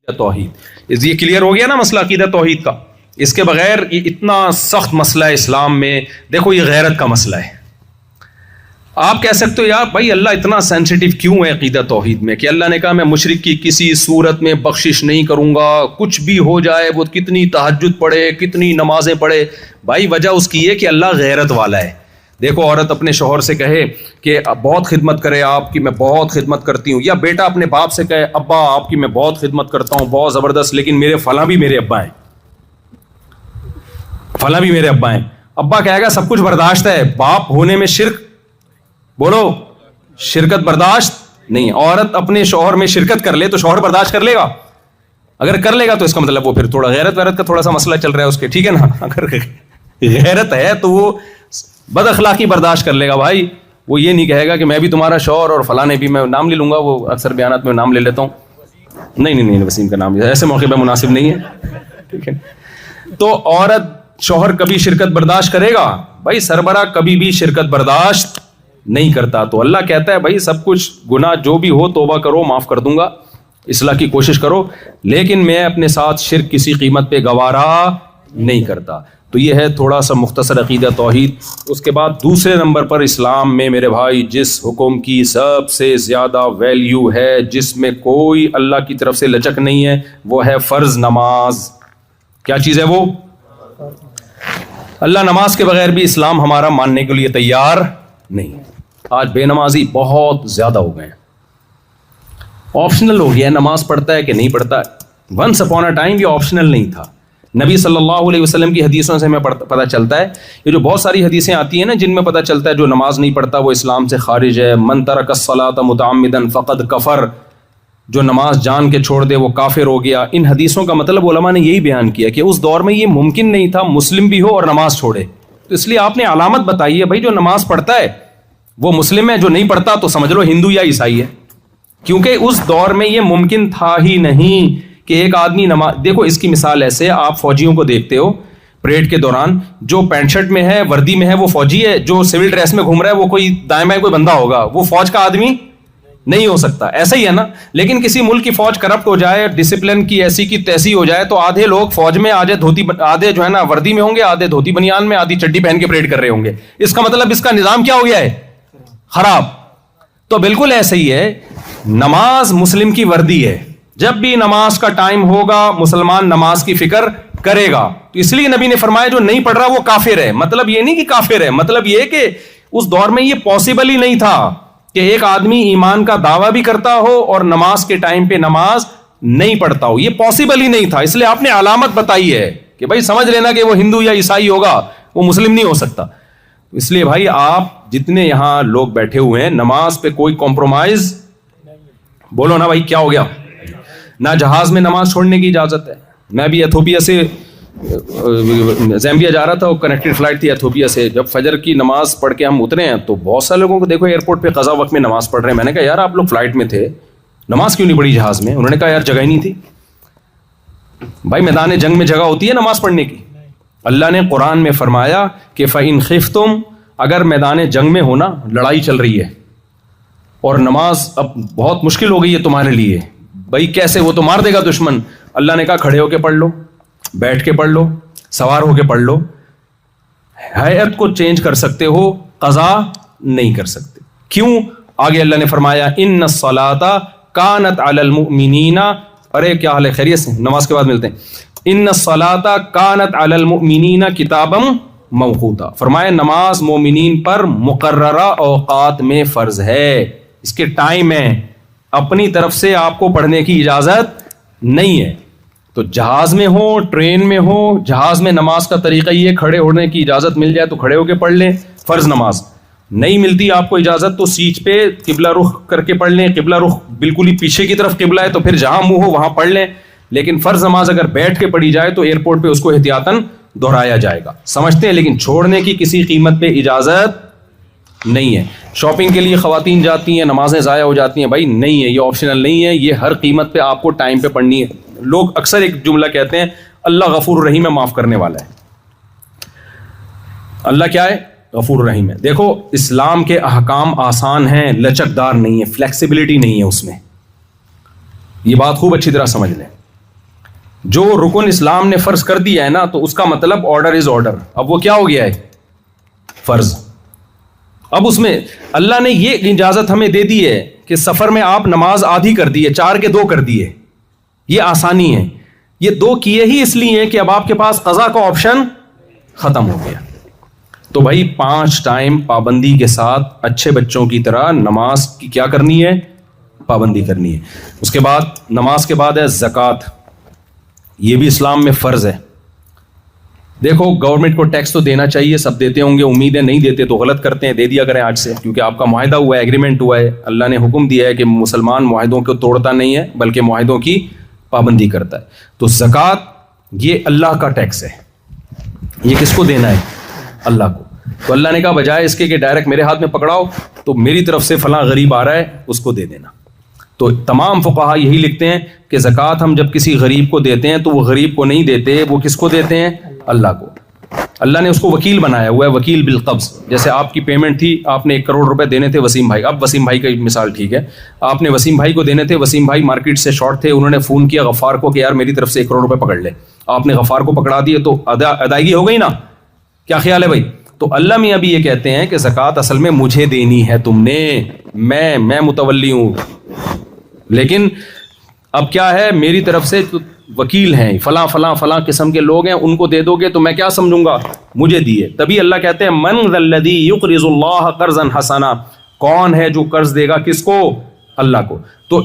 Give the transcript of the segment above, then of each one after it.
توحید، یہ کلیئر ہو گیا نا مسئلہ عقیدہ توحید کا. اس کے بغیر یہ اتنا سخت مسئلہ ہے اسلام میں. دیکھو یہ غیرت کا مسئلہ ہے. آپ کہہ سکتے ہو یار بھائی اللہ اتنا سینسیٹیو کیوں ہے عقیدہ توحید میں کہ اللہ نے کہا میں مشرک کی کسی صورت میں بخشش نہیں کروں گا، کچھ بھی ہو جائے، وہ کتنی تہجد پڑھے، کتنی نمازیں پڑھے. بھائی وجہ اس کی ہے کہ اللہ غیرت والا ہے. دیکھو عورت اپنے شوہر سے کہے کہ بہت خدمت کرے آپ کی، میں بہت خدمت کرتی ہوں، یا بیٹا اپنے باپ سے کہے ابا آپ کی میں بہت خدمت کرتا ہوں بہت زبردست، لیکن میرے فلاں بھی میرے ابا ہیں، فلاں بھی میرے ابا ہیں. ابا کہے گا سب کچھ برداشت ہے، باپ ہونے میں شرک، بولو شرکت برداشت نہیں. عورت اپنے شوہر میں شرکت کر لے تو شوہر برداشت کر لے گا؟ اگر کر لے گا تو اس کا مطلب وہ پھر تھوڑا غیرت ویرت کا تھوڑا سا مسئلہ چل رہا ہے اس کے، ٹھیک ہے نا. اگر غیرت ہے تو وہ بد اخلاقی برداشت کر لے گا. بھائی وہ یہ نہیں کہے گا کہ میں بھی تمہارا شوہر اور فلاں بھی، میں نام لے لوں گا، وہ اکثر بیانات میں نام لے لیتا ہوں. نہیں وسیم کا نام ایسے موقع پہ مناسب نہیں ہے، ٹھیک ہے. تو عورت شوہر کبھی شرکت برداشت کرے گا؟ بھائی سربراہ کبھی بھی شرکت برداشت نہیں کرتا. تو اللہ کہتا ہے بھائی سب کچھ گناہ جو بھی ہو توبہ کرو، معاف کر دوں گا، اصلاح کی کوشش کرو، لیکن میں اپنے ساتھ شرک کسی قیمت پہ گوارا نہیں کرتا. تو یہ ہے تھوڑا سا مختصر عقیدہ توحید. اس کے بعد دوسرے نمبر پر اسلام میں میرے بھائی جس حکم کی سب سے زیادہ ویلیو ہے، جس میں کوئی اللہ کی طرف سے لچک نہیں ہے، وہ ہے فرض نماز. کیا چیز ہے وہ؟ اللہ نماز کے بغیر بھی اسلام ہمارا ماننے کے لیے تیار نہیں. آج بے نمازی بہت زیادہ ہو گئے ہیں، آپشنل ہو گیا ہے، نماز پڑھتا ہے کہ نہیں پڑھتا. ونس اپون اے ٹائم یہ آپشنل نہیں تھا. نبی صلی اللہ علیہ وسلم کی حدیثوں سے ہمیں پتہ چلتا ہے، یہ جو بہت ساری حدیثیں آتی ہیں نا جن میں پتہ چلتا ہے جو نماز نہیں پڑھتا وہ اسلام سے خارج ہے. من ترک الصلاۃ متعمدا فقد کفر، جو نماز جان کے چھوڑ دے وہ کافر ہو گیا. ان حدیثوں کا مطلب علماء نے یہی بیان کیا کہ اس دور میں یہ ممکن نہیں تھا مسلم بھی ہو اور نماز چھوڑے. تو اس لیے آپ نے علامت بتائی ہے بھائی جو نماز پڑھتا ہے وہ مسلم ہے، جو نہیں پڑھتا تو سمجھ لو ہندو یا عیسائی ہے. کیونکہ اس دور میں یہ ممکن تھا ہی نہیں کہ ایک آدمی نماز. دیکھو اس کی مثال ایسے، آپ فوجیوں کو دیکھتے ہو پریڈ کے دوران، جو پینٹ شرٹ میں ہے وردی میں ہے وہ فوجی ہے، جو سول ڈریس میں گھوم رہا ہے وہ کوئی دائیں بائیں کوئی بندہ ہوگا، وہ فوج کا آدمی نہیں ہو سکتا. ایسا ہی ہے نا. لیکن کسی ملک کی فوج کرپٹ ہو جائے، ڈسپلن کی ایسی کی تیسی ہو جائے تو آدھے لوگ فوج میں آدھے جو ہے نا وردی میں ہوں گے، آدھے دھوتی بنیان میں، آدھی چڈی پہن کے پریڈ کر رہے ہوں گے. اس کا مطلب اس کا نظام کیا ہو گیا ہے؟ خراب. تو بالکل ایسا ہی ہے، نماز مسلم کی وردی ہے. جب بھی نماز کا ٹائم ہوگا مسلمان نماز کی فکر کرے گا. تو اس لیے نبی نے فرمایا جو نہیں پڑھ رہا وہ کافر ہے. مطلب یہ نہیں کہ کافر ہے، مطلب یہ کہ اس دور میں یہ پاسبل ہی نہیں تھا کہ ایک آدمی ایمان کا دعویٰ بھی کرتا ہو اور نماز کے ٹائم پہ نماز نہیں پڑھتا ہو. یہ پاسبل ہی نہیں تھا. اس لیے آپ نے علامت بتائی ہے کہ بھائی سمجھ لینا کہ وہ ہندو یا عیسائی ہوگا، وہ مسلم نہیں ہو سکتا. اس لیے بھائی آپ جتنے یہاں لوگ بیٹھے ہوئے ہیں نماز پہ کوئی کمپرومائز، بولو نا بھائی کیا ہو گیا؟ نہ جہاز میں نماز چھوڑنے کی اجازت ہے. میں بھی ایتھوپیا سے زیمبیا جا رہا تھا، وہ کنیکٹڈ فلائٹ تھی ایتھوپیا سے. جب فجر کی نماز پڑھ کے ہم اترے ہیں تو بہت سارے لوگوں کو دیکھو ایئرپورٹ پہ قضا وقت میں نماز پڑھ رہے ہیں. میں نے کہا یار آپ لوگ فلائٹ میں تھے، نماز کیوں نہیں پڑھی جہاز میں؟ انہوں نے کہا یار جگہ ہی نہیں تھی. بھائی میدان جنگ میں جگہ ہوتی ہے نماز پڑھنے کی. اللہ نے قرآن میں فرمایا کہ فَإِنْ خِفْتُمْ، اگر میدان جنگ میں ہونا، لڑائی چل رہی ہے اور نماز اب بہت مشکل ہو گئی ہے تمہارے لیے، بھائی کیسے؟ وہ تو مار دے گا دشمن. اللہ نے کہا کھڑے ہو کے پڑھ لو، بیٹھ کے پڑھ لو، سوار ہو کے پڑھ لو. ہیئت کو چینج کر سکتے ہو، قضا نہیں کر سکتے. کیوں؟ آگے اللہ نے فرمایا ان الصلاۃ کانت علی المؤمنین، ارے کیا حال ہے، خیریت سے؟ نماز کے بعد ملتے ہیں. ان الصلاۃ کانت علی المؤمنین کتابا موقوتا، فرمایا نماز مومنین پر مقررہ اوقات میں فرض ہے، اس کے ٹائم ہے، اپنی طرف سے آپ کو پڑھنے کی اجازت نہیں ہے. تو جہاز میں ہو، ٹرین میں ہو، جہاز میں نماز کا طریقہ یہ کھڑے ہونے کی اجازت مل جائے تو کھڑے ہو کے پڑھ لیں فرض نماز. نہیں ملتی آپ کو اجازت تو سیٹ پہ قبلہ رخ کر کے پڑھ لیں. قبلہ رخ بالکل ہی پیچھے کی طرف قبلہ ہے تو پھر جہاں منہ ہو وہاں پڑھ لیں. لیکن فرض نماز اگر بیٹھ کے پڑھی جائے تو ایئرپورٹ پہ اس کو احتیاطاً دہرایا جائے گا. سمجھتے ہیں؟ لیکن چھوڑنے کی کسی قیمت پہ اجازت نہیں ہے. شاپنگ کے لیے خواتین جاتی ہیں، نمازیں ضائع ہو جاتی ہیں، بھائی نہیں ہے، یہ آپشنل نہیں ہے، یہ ہر قیمت پہ آپ کو ٹائم پہ پڑھنی ہے. لوگ اکثر ایک جملہ کہتے ہیں اللہ غفور الرحیم ہے، معاف کرنے والا ہے. اللہ کیا ہے؟ غفور الرحیم ہے. دیکھو اسلام کے احکام آسان ہیں، لچکدار نہیں ہے، فلیکسیبلٹی نہیں ہے اس میں. یہ بات خوب اچھی طرح سمجھ لیں. جو رکن اسلام نے فرض کر دیا ہے نا تو اس کا مطلب آرڈر از آرڈر. اب وہ کیا ہو گیا ہے؟ فرض. اب اس میں اللہ نے یہ اجازت ہمیں دے دی ہے کہ سفر میں آپ نماز آدھی کر دیے, 4 کے 2 کر دیے, یہ آسانی ہے. یہ 2 کیے ہی اس لیے کہ اب آپ کے پاس قضا کا آپشن ختم ہو گیا. تو بھائی 5 ٹائم پابندی کے ساتھ اچھے بچوں کی طرح نماز کی کیا کرنی ہے؟ پابندی کرنی ہے. اس کے بعد نماز کے بعد ہے زکوٰۃ. یہ بھی اسلام میں فرض ہے. دیکھو گورنمنٹ کو ٹیکس تو دینا چاہیے, سب دیتے ہوں گے, امید ہے نہیں دیتے تو غلط کرتے ہیں, دے دیا کریں آج سے, کیونکہ آپ کا معاہدہ ہوا ہے, ایگریمنٹ ہوا ہے. اللہ نے حکم دیا ہے کہ مسلمان معاہدوں کو توڑتا نہیں ہے بلکہ معاہدوں کی پابندی کرتا ہے. تو زکوٰۃ یہ اللہ کا ٹیکس ہے. یہ کس کو دینا ہے؟ اللہ کو. تو اللہ نے کہا بجائے اس کے کہ ڈائریکٹ میرے ہاتھ میں پکڑاؤ, تو میری طرف سے فلاں غریب آ رہا ہے اس کو دے دینا. تو تمام فقہا یہی لکھتے ہیں کہ زکوٰۃ ہم جب کسی غریب کو دیتے ہیں تو وہ غریب کو نہیں دیتے, وہ کس کو دیتے ہیں؟ اللہ کو. اللہ نے اس کو وکیل بنایا ہوا ہے, وکیل بالقبض. جیسے آپ کی پیمنٹ تھی, آپ نے 1 کروڑ روپے دینے تھے وسیم بھائی. اب وسیم بھائی کا مثال ٹھیک ہے, آپ نے وسیم بھائی کو دینے تھے, وسیم بھائی مارکیٹ سے شارٹ تھے, انہوں نے فون کیا غفار کو کہ یار میری طرف سے 1 کروڑ روپے پکڑ لے. آپ نے غفار کو پکڑا دیے تو ادائیگی ہو گئی نا. کیا خیال ہے بھائی؟ تو اللہ میاں بھی یہ کہتے ہیں کہ زکوٰۃ اصل میں مجھے دینی ہے, تم نے, میں متولی ہوں, لیکن اب کیا ہے میری طرف سے وکیل ہیں, فلاں فلاں فلاں قسم کے لوگ ہیں, ان کو دے دو گے تو میں کیا سمجھوں گا؟ مجھے دیے. تبھی اللہ کہتے ہیں من ذا الذی یقرض اللہ قرضا حسنا, کون ہے جو قرض دے گا کس کو؟ اللہ کو. تو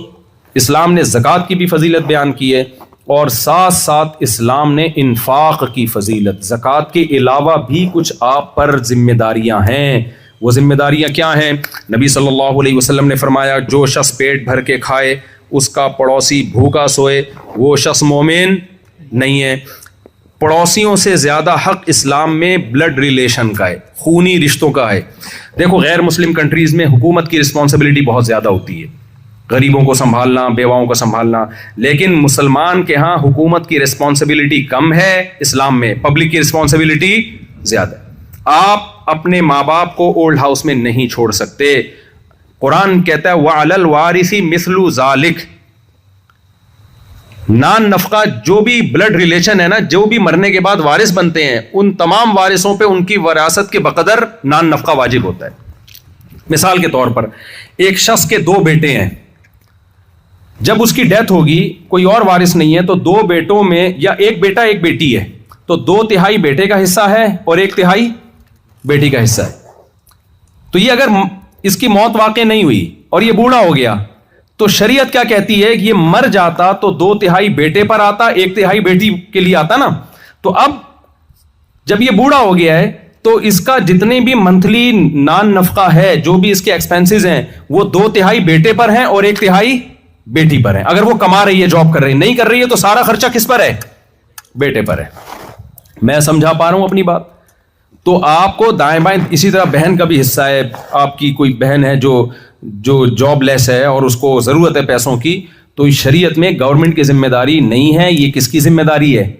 اسلام نے زکوٰۃ کی بھی فضیلت بیان کی ہے, اور ساتھ ساتھ اسلام نے انفاق کی فضیلت. زکوٰۃ کے علاوہ بھی کچھ آپ پر ذمہ داریاں ہیں. وہ ذمہ داریاں کیا ہیں؟ نبی صلی اللہ علیہ وسلم نے فرمایا جو شخص پیٹ بھر کے کھائے اس کا پڑوسی بھوکا سوئے وہ شخص مومن نہیں ہے. پڑوسیوں سے زیادہ حق اسلام میں بلڈ ریلیشن کا ہے, خونی رشتوں کا ہے. دیکھو غیر مسلم کنٹریز میں حکومت کی رسپانسبلٹی بہت زیادہ ہوتی ہے, غریبوں کو سنبھالنا, بیواؤں کو سنبھالنا, لیکن مسلمان کے ہاں حکومت کی رسپانسبلٹی کم ہے, اسلام میں پبلک کی رسپانسبلٹی زیادہ ہے. آپ اپنے ماں باپ کو اولڈ ہاؤس میں نہیں چھوڑ سکتے. قرآن کہتا ہے وَعَلَى الْوَارِثِ مِثْلُ ذَلِكَ, نان نفقہ جو بھی بلڈ ریلیشن ہے نا, جو بھی مرنے کے بعد وارث بنتے ہیں, ان تمام وارثوں پہ ان کی وراثت کے بقدر نان نفقہ واجب ہوتا ہے. مثال کے طور پر ایک شخص کے 2 بیٹے ہیں, جب اس کی ڈیتھ ہوگی کوئی اور وارث نہیں ہے تو 2 بیٹوں میں, یا ایک بیٹا ایک بیٹی ہے, تو 2/3 بیٹے کا حصہ ہے اور 1/3 بیٹی کا حصہ ہے. تو یہ اگر اس کی موت واقع نہیں ہوئی اور یہ بوڑھا ہو گیا تو شریعت کیا کہتی ہے کہ یہ مر جاتا تو 2/3 بیٹے پر آتا, 1/3 بیٹی کے لیے آتا نا. تو اب جب یہ بوڑھا ہو گیا ہے تو اس کا جتنے بھی منتھلی نان نفقہ ہے, جو بھی اس کے ایکسپینسز ہیں, وہ 2/3 بیٹے پر ہیں اور 1/3 بیٹی پر ہے. اگر وہ کما رہی ہے, جاب کر رہی ہے, نہیں کر رہی ہے تو سارا خرچہ کس پر ہے؟ بیٹے پر ہے. میں سمجھا پا رہا ہوں اپنی بات؟ تو آپ کو دائیں بائیں, اسی طرح بہن کا بھی حصہ ہے. آپ کی کوئی بہن ہے جو جاب لیس ہے اور اس کو ضرورت ہے پیسوں کی, تو شریعت میں گورنمنٹ کی ذمہ داری نہیں ہے, یہ کس کی ذمہ داری ہے؟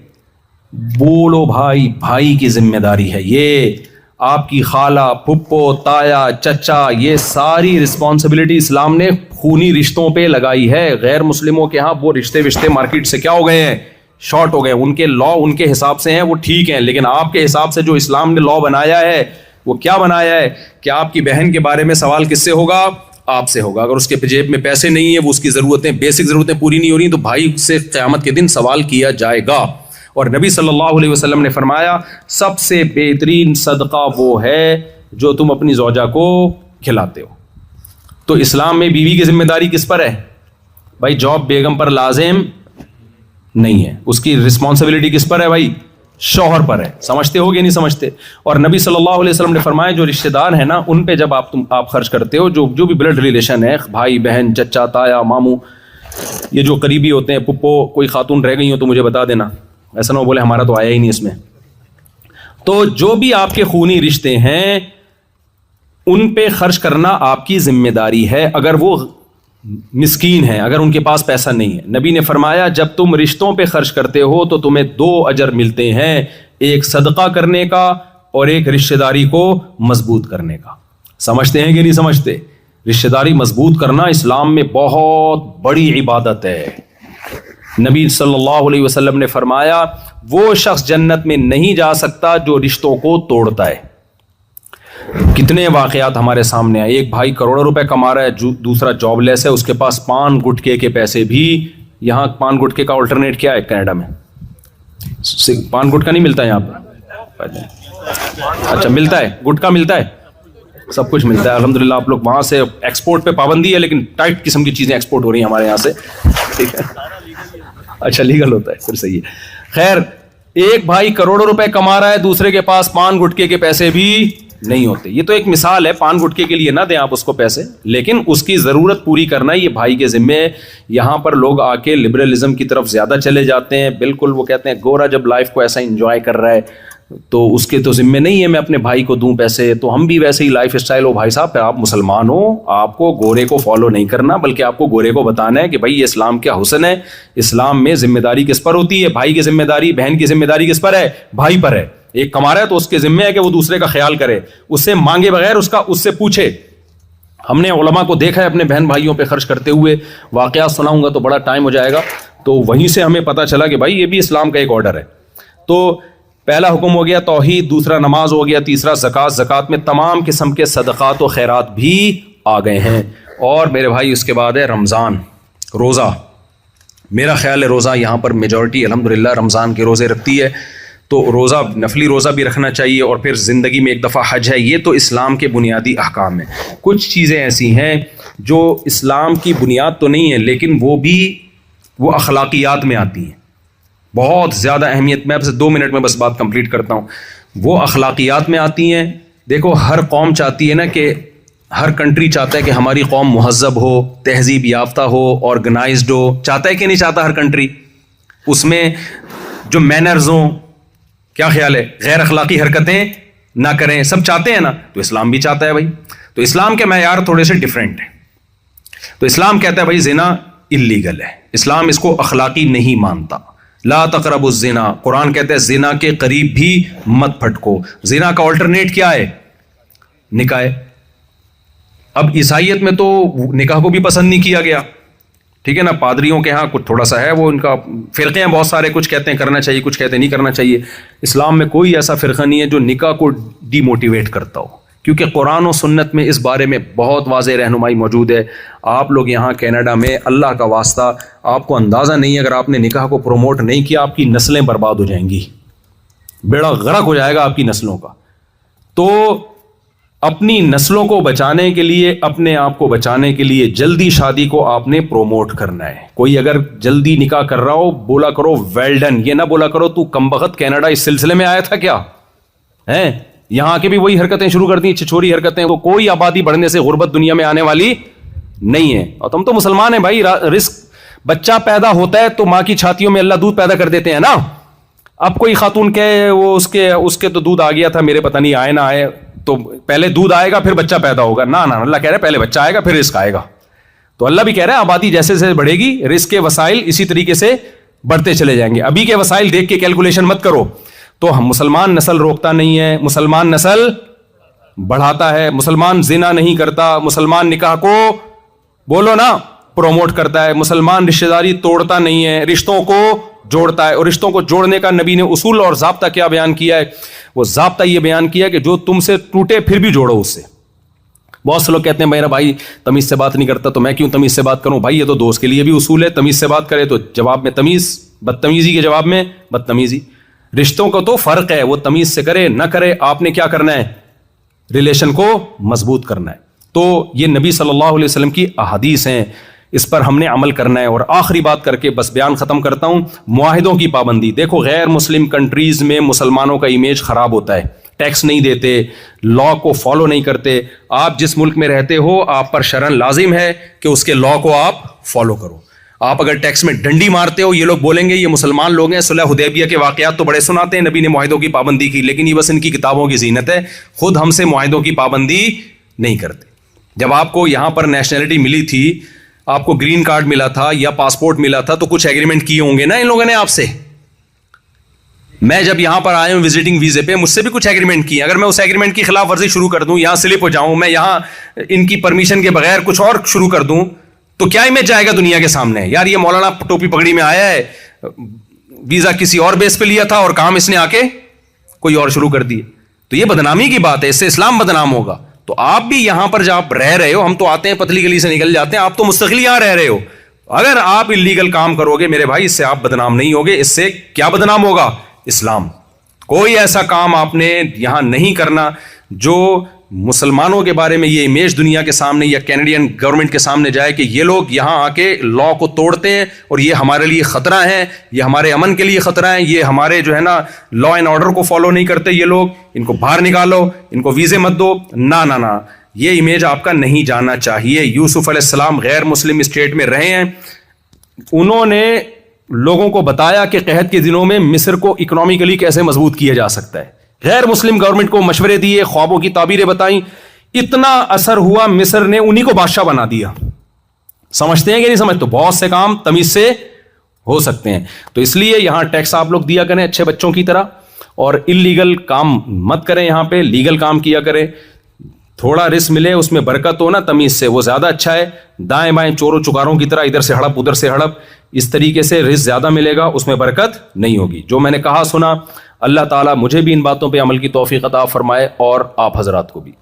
بولو بھائی, بھائی کی ذمہ داری ہے. یہ آپ کی خالہ, پھپھو, تایا, چچا, یہ ساری رسپانسبلٹی اسلام نے خونی رشتوں پہ لگائی ہے. غیر مسلموں کے ہاں وہ رشتے مارکیٹ سے کیا ہو گئے ہیں؟ شارٹ ہو گئے. ان کے لا ان کے حساب سے ہیں, وہ ٹھیک ہیں, لیکن آپ کے حساب سے جو اسلام نے لا بنایا ہے وہ کیا بنایا ہے کہ آپ کی بہن کے بارے میں سوال کس سے ہوگا؟ آپ سے ہوگا. اگر اس کے جیب میں پیسے نہیں ہیں, وہ اس کی ضرورتیں, بیسک ضرورتیں پوری نہیں ہو رہی, تو بھائی سے قیامت کے دن سوال کیا جائے گا. اور نبی صلی اللہ علیہ وسلم نے فرمایا سب سے بہترین صدقہ وہ ہے جو تم اپنی زوجہ کو کھلاتے ہو. تو اسلام میں بیوی کی ذمہ داری کس پر ہے؟ بھائی جاب بیگم پر لازم نہیں ہے, اس کی رسپانسبلٹی کس پر ہے بھائی؟ شوہر پر ہے. سمجھتے ہو گے نہیں سمجھتے؟ اور نبی صلی اللہ علیہ وسلم نے فرمایا جو رشتہ دار ہیں نا, ان پہ جب آپ خرچ کرتے ہو, جو بھی بلڈ ریلیشن ہے, بھائی بہن, چچا, تایا, ماموں, یہ جو قریبی ہوتے ہیں, پپو, کوئی خاتون رہ گئی ہو تو مجھے بتا دینا, ایسا نہ ہو بولے ہمارا تو آیا ہی نہیں اس میں. تو جو بھی آپ کے خونی رشتے ہیں ان پہ خرچ کرنا آپ کی ذمہ داری ہے, اگر وہ مسکین ہیں, اگر ان کے پاس پیسہ نہیں ہے. نبی نے فرمایا جب تم رشتوں پہ خرچ کرتے ہو تو تمہیں 2 اجر ملتے ہیں, ایک صدقہ کرنے کا اور ایک رشتہ داری کو مضبوط کرنے کا. سمجھتے ہیں کہ نہیں سمجھتے؟ رشتہ داری مضبوط کرنا اسلام میں بہت بڑی عبادت ہے. نبی صلی اللہ علیہ وسلم نے فرمایا وہ شخص جنت میں نہیں جا سکتا جو رشتوں کو توڑتا ہے. کتنے واقعات ہمارے سامنے آئے. ایک بھائی کروڑوں روپے کما رہا ہے, دوسرا جاب لیس ہے, اس کے پاس پان گٹکے کے پیسے بھی. یہاں پان گٹکے کا آلٹرنیٹ کیا ہے کینیڈا میں؟ پان گٹکا نہیں ملتا یہاں پہ؟ اچھا ملتا ہے, گٹکا ملتا ہے, سب کچھ ملتا ہے الحمدللہ. آپ لوگ وہاں سے ایکسپورٹ پہ پابندی ہے لیکن ٹائٹ قسم کی چیزیں ایکسپورٹ ہو رہی ہیں ہمارے یہاں سے, ٹھیک ہے. اچھا لیگل ہوتا ہے, پھر صحیح ہے. خیر, ایک بھائی کروڑوں روپے کما رہا ہے, دوسرے کے پاس پان گٹکے کے پیسے بھی نہیں ہوتے. یہ تو ایک مثال ہے, پان گٹکے کے لیے نہ دیں آپ اس کو پیسے, لیکن اس کی ضرورت پوری کرنا یہ بھائی کے ذمے ہے. یہاں پر لوگ آ کے لبرلزم کی طرف زیادہ چلے جاتے ہیں. بالکل وہ کہتے ہیں گورا جب لائف کو ایسا انجوائے کر رہا ہے تو اس کے تو ذمے نہیں ہے میں اپنے بھائی کو دوں پیسے. تو ہم بھی ویسے ہی لائف اسٹائل ہو بھائی صاحب, آپ مسلمان ہو, آپ کو گورے کو فالو نہیں کرنا بلکہ آپ کو گورے کو بتانا ہے کہ بھائی یہ اسلام کیا حسن ہے. اسلام میں ذمہ داری کس پر ہوتی ہے؟ بھائی کی ذمہ داری, بہن کی ذمہ داری کس پر ہے؟ بھائی پر ہے. ایک کما رہا ہے تو اس کے ذمہ ہے کہ وہ دوسرے کا خیال کرے, اس سے مانگے بغیر اس سے پوچھے. ہم نے علماء کو دیکھا ہے اپنے بہن بھائیوں پہ خرچ کرتے ہوئے. واقعات سناؤں گا تو بڑا ٹائم ہو جائے گا, تو وہیں سے ہمیں پتہ چلا کہ بھائی یہ بھی اسلام کا ایک آرڈر ہے. تو پہلا حکم ہو گیا توحید, دوسرا نماز ہو گیا, تیسرا زکوٰۃ. زکوٰۃ میں تمام قسم کے صدقات و خیرات بھی آ گئے ہیں. اور میرے بھائی اس کے بعد ہے رمضان, روزہ. میرا خیال ہے روزہ یہاں پر میجورٹی الحمدللہ رمضان کے روزے رکھتی ہے, تو روزہ نفلی روزہ بھی رکھنا چاہیے. اور پھر زندگی میں ایک دفعہ حج ہے. یہ تو اسلام کے بنیادی احکام ہیں. کچھ چیزیں ایسی ہیں جو اسلام کی بنیاد تو نہیں ہے لیکن وہ اخلاقیات میں آتی ہیں, بہت زیادہ اہمیت. میں آپ سے 2 منٹ میں بس بات کمپلیٹ کرتا ہوں. وہ اخلاقیات میں آتی ہیں. دیکھو ہر قوم چاہتی ہے نا کہ ہر کنٹری چاہتا ہے کہ ہماری قوم مہذب ہو, تہذیب یافتہ ہو, آرگنائزڈ ہو. چاہتا ہے کہ نہیں چاہتا ہر کنٹری؟ اس میں جو مینرز ہوں, کیا خیال ہے, غیر اخلاقی حرکتیں نہ کریں, سب چاہتے ہیں نا. تو اسلام بھی چاہتا ہے بھائی. تو اسلام کے معیار تھوڑے سے ڈفرینٹ ہیں. تو اسلام کہتا ہے بھائی زنا اللیگل ہے, اسلام اس کو اخلاقی نہیں مانتا. لا تقربوا الزنا, قرآن کہتا ہے زنا کے قریب بھی مت پھٹکو. زنا کا آلٹرنیٹ کیا ہے؟ نکاح ہے. اب عیسائیت میں تو نکاح کو بھی پسند نہیں کیا گیا, ٹھیک ہے نا. پادریوں کے ہاں کچھ تھوڑا سا ہے, وہ ان کا فرقے ہیں بہت سارے, کچھ کہتے ہیں کرنا چاہیے, کچھ کہتے ہیں نہیں کرنا چاہیے. اسلام میں کوئی ایسا فرقہ نہیں ہے جو نکاح کو ڈی موٹیویٹ کرتا ہو, کیونکہ قرآن و سنت میں اس بارے میں بہت واضح رہنمائی موجود ہے. آپ لوگ یہاں کینیڈا میں اللہ کا واسطہ آپ کو اندازہ نہیں ہے, اگر آپ نے نکاح کو پروموٹ نہیں کیا آپ کی نسلیں برباد ہو جائیں گی, بیڑا غرق ہو جائے گا آپ کی نسلوں کا. تو اپنی نسلوں کو بچانے کے لیے, اپنے آپ کو بچانے کے لیے جلدی شادی کو آپ نے پروموٹ کرنا ہے. کوئی اگر جلدی نکاح کر رہا ہو بولا کرو ویل ڈن, یہ نہ بولا کرو تو کمبخت کینیڈا اس سلسلے میں آیا تھا کیا ہے. یہاں کے بھی وہی حرکتیں شروع کر دی, چھچوری حرکتیں. تو کوئی آبادی بڑھنے سے غربت دنیا میں آنے والی نہیں ہے. اور تم تو مسلمان ہیں بھائی, رزق بچہ پیدا ہوتا ہے تو ماں کی چھاتیوں میں اللہ دودھ پیدا کر دیتے ہیں نا. اب کوئی خاتون کہے وہ اس کے تو دودھ آ گیا تھا, میرے پتہ نہیں آئے نہ آئے, تو پہلے دودھ آئے گا پھر بچہ پیدا ہوگا. نہ اللہ کہہ رہے پہلے بچہ آئے گا پھر رزق آئے گا. تو اللہ بھی کہہ رہا ہے آبادی جیسے جیسے بڑھے گی رزق کے وسائل اسی طریقے سے بڑھتے چلے جائیں گے. ابھی کے وسائل دیکھ کے کیلکولیشن مت کرو. تو ہم مسلمان نسل روکتا نہیں ہے, مسلمان نسل بڑھاتا ہے. مسلمان زنا نہیں کرتا, مسلمان نکاح کو بولو نا پروموٹ کرتا ہے. مسلمان رشتہ داری توڑتا نہیں ہے, رشتوں کو جوڑتا ہے. اور رشتوں کو جوڑنے کا نبی نے اصول اور ضابطہ کیا بیان کیا ہے؟ وہ ضابطہ یہ بیان کیا کہ جو تم سے ٹوٹے پھر بھی جوڑو اس سے. بہت سے لوگ کہتے ہیں میرا بھائی تمیز سے بات نہیں کرتا تو میں کیوں تمیز سے بات کروں. بھائی یہ تو دوست کے لیے بھی اصول ہے, تمیز سے بات کرے تو جواب میں تمیز, بدتمیزی کے جواب میں بدتمیزی. رشتوں کا تو فرق ہے, وہ تمیز سے کرے نہ کرے, آپ نے کیا کرنا ہے؟ ریلیشن کو مضبوط کرنا ہے. تو یہ نبی صلی اللہ علیہ وسلم کی احادیث ہیں, اس پر ہم نے عمل کرنا ہے. اور آخری بات کر کے بس بیان ختم کرتا ہوں, معاہدوں کی پابندی. دیکھو غیر مسلم کنٹریز میں مسلمانوں کا امیج خراب ہوتا ہے, ٹیکس نہیں دیتے, لا کو فالو نہیں کرتے. آپ جس ملک میں رہتے ہو آپ پر شرعن لازم ہے کہ اس کے لا کو آپ فالو کرو. آپ اگر ٹیکس میں ڈنڈی مارتے ہو, یہ لوگ بولیں گے یہ مسلمان لوگ ہیں, صلح حدیبیہ کے واقعات تو بڑے سناتے ہیں, نبی نے معاہدوں کی پابندی کی, لیکن یہ بس ان کی کتابوں کی زینت ہے, خود ہم سے معاہدوں کی پابندی نہیں کرتے. جب آپ کو یہاں پر نیشنلٹی ملی تھی, آپ کو گرین کارڈ ملا تھا یا پاسپورٹ ملا تھا, تو کچھ ایگریمنٹ کیے ہوں گے نا ان لوگوں نے آپ سے. میں جب یہاں پر آیا ہوں وزٹنگ ویزے پہ, مجھ سے بھی کچھ ایگریمنٹ کیے. اگر میں اس ایگریمنٹ کی خلاف ورزی شروع کر دوں, یہاں سلپ ہو جاؤں, میں یہاں ان کی پرمیشن کے بغیر کچھ اور شروع کر دوں, تو کیا امیج جائے گا دنیا کے سامنے؟ یار یہ مولانا ٹوپی پگڑی میں آیا ہے, ویزا کسی اور بیس پہ لیا تھا اور کام اس نے آ کے کوئی اور شروع کر دیے. تو یہ بدنامی کی بات ہے, اس سے اسلام بدنام ہوگا. تو آپ بھی یہاں پر جب آپ رہ رہے ہو, ہم تو آتے ہیں پتلی گلی سے نکل جاتے ہیں, آپ تو مستقل یہاں رہ رہے ہو. اگر آپ اللیگل کام کرو گے میرے بھائی, اس سے آپ بدنام نہیں ہوگے. اس سے کیا بدنام ہوگا؟ اسلام. کوئی ایسا کام آپ نے یہاں نہیں کرنا جو مسلمانوں کے بارے میں یہ امیج دنیا کے سامنے یا کینیڈین گورنمنٹ کے سامنے جائے کہ یہ لوگ یہاں آ کے لا کو توڑتے ہیں اور یہ ہمارے لیے خطرہ ہیں, یہ ہمارے امن کے لیے خطرہ ہیں, یہ ہمارے جو ہے نا لا اینڈ آرڈر کو فالو نہیں کرتے یہ لوگ, ان کو باہر نکالو, ان کو ویزے مت دو. نہ نہ نہ, یہ امیج آپ کا نہیں جانا چاہیے. یوسف علیہ السلام غیر مسلم اسٹیٹ میں رہے ہیں, انہوں نے لوگوں کو بتایا کہ قحط کے دنوں میں مصر کو اکنامکلی کیسے مضبوط کیا جا سکتا ہے. غیر مسلم گورنمنٹ کو مشورے دیے, خوابوں کی تعبیریں بتائیں, اتنا اثر ہوا مصر نے انہی کو بادشاہ بنا دیا. سمجھتے ہیں کہ نہیں سمجھتے؟ تو بہت سے کام تمیز سے ہو سکتے ہیں. تو اس لیے یہاں ٹیکس آپ لوگ دیا کریں اچھے بچوں کی طرح, اور اللیگل کام مت کریں, یہاں پہ لیگل کام کیا کریں. تھوڑا رزق ملے, اس میں برکت ہو نا تمیز سے, وہ زیادہ اچھا ہے. دائیں بائیں چوروں چکاروں کی طرح ادھر سے ہڑپ ادھر سے ہڑپ, اس طریقے سے رزق زیادہ ملے گا, اس میں برکت نہیں ہوگی. جو میں نے کہا سنا, اللہ تعالیٰ مجھے بھی ان باتوں پہ عمل کی توفیق عطا فرمائے اور آپ حضرات کو بھی.